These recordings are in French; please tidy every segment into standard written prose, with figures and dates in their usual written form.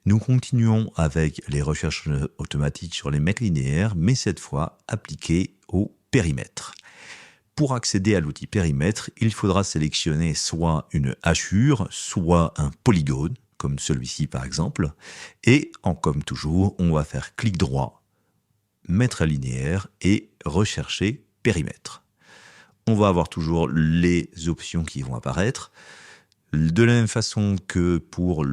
Nous continuons avec les recherches automatiques sur les mètres linéaires, mais cette fois appliquées au périmètre. Pour accéder à l'outil périmètre, il faudra sélectionner soit une hachure, soit un polygone, comme celui-ci par exemple, et comme toujours, on va faire clic droit, mettre linéaire et rechercher périmètre. On va avoir toujours les options qui vont apparaître. De la même façon que pour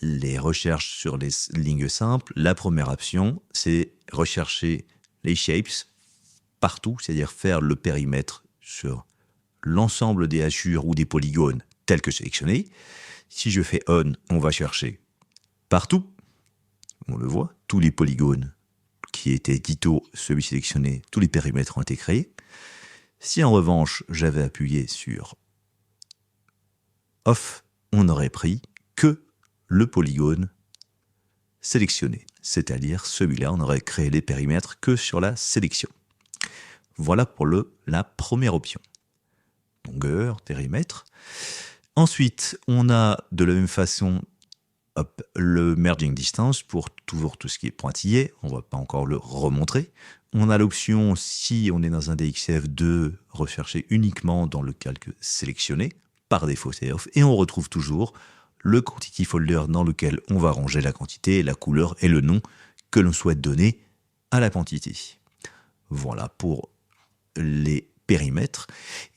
les recherches sur les lignes simples, la première option, c'est rechercher les shapes partout, c'est-à-dire faire le périmètre sur l'ensemble des hachures ou des polygones tels que sélectionnés. Si je fais on, on va chercher partout, on le voit, tous les polygones qui étaient dito celui sélectionné, tous les périmètres ont été créés. Si en revanche j'avais appuyé sur off, on n'aurait pris que le polygone sélectionné, c'est-à-dire celui-là, on aurait créé les périmètres que sur la sélection. Voilà pour la première option. Longueur, périmètre. Ensuite, on a de la même façon le merging distance pour toujours tout ce qui est pointillé. On ne va pas encore le remontrer. On a l'option, si on est dans un DXF, de rechercher uniquement dans le calque sélectionné. Par défaut, c'est off. Et on retrouve toujours le quantity folder dans lequel on va ranger la quantité, la couleur et le nom que l'on souhaite donner à la quantité. Voilà pour les périmètres.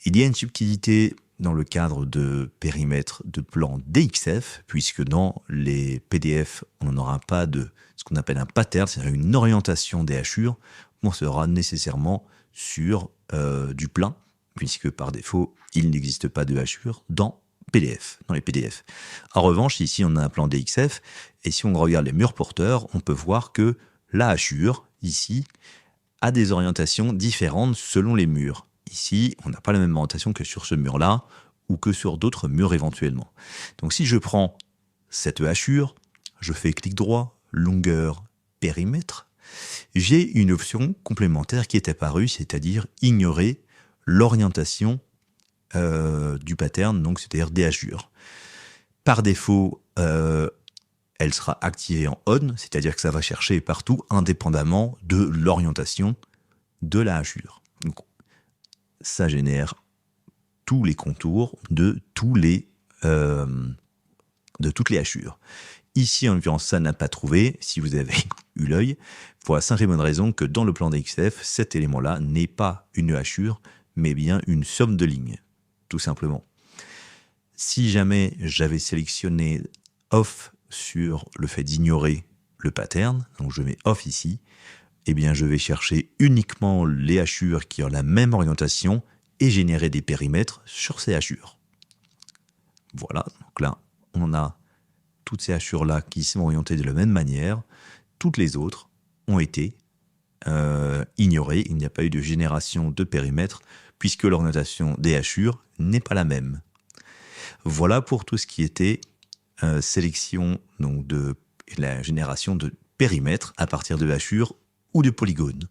Il y a une subtilité dans le cadre de périmètre de plan DXF, puisque dans les PDF, on n'aura pas de ce qu'on appelle un pattern, c'est-à-dire une orientation des hachures. On sera nécessairement sur du plein, puisque par défaut, il n'existe pas de hachure dans les PDF. En revanche, ici, on a un plan DXF, et si on regarde les murs porteurs, on peut voir que la hachure, ici, a des orientations différentes selon les murs. Ici, on n'a pas la même orientation que sur ce mur-là, ou que sur d'autres murs éventuellement. Donc si je prends cette hachure, je fais clic droit, longueur, périmètre, j'ai une option complémentaire qui est apparue, c'est-à-dire ignorer l'orientation du pattern, donc c'est-à-dire des hachures. Par défaut, elle sera activée en on, c'est-à-dire que ça va chercher partout indépendamment de l'orientation de la hachure. Donc, ça génère tous les contours de toutes les hachures. Ici, en l'occurrence, ça n'a pas trouvé, si vous avez eu l'œil, pour la simple et bonne raison que dans le plan DXF, cet élément-là n'est pas une hachure, mais bien une somme de lignes, tout simplement. Si jamais j'avais sélectionné off sur le fait d'ignorer le pattern, donc je mets off ici, eh bien je vais chercher uniquement les hachures qui ont la même orientation et générer des périmètres sur ces hachures. Voilà, donc là, on a toutes ces hachures-là qui sont orientées de la même manière. Toutes les autres ont été ignorées. Il n'y a pas eu de génération de périmètres puisque l'orientation des hachures n'est pas la même. Voilà pour tout ce qui était sélection donc de la génération de périmètres à partir de hachures ou de polygones.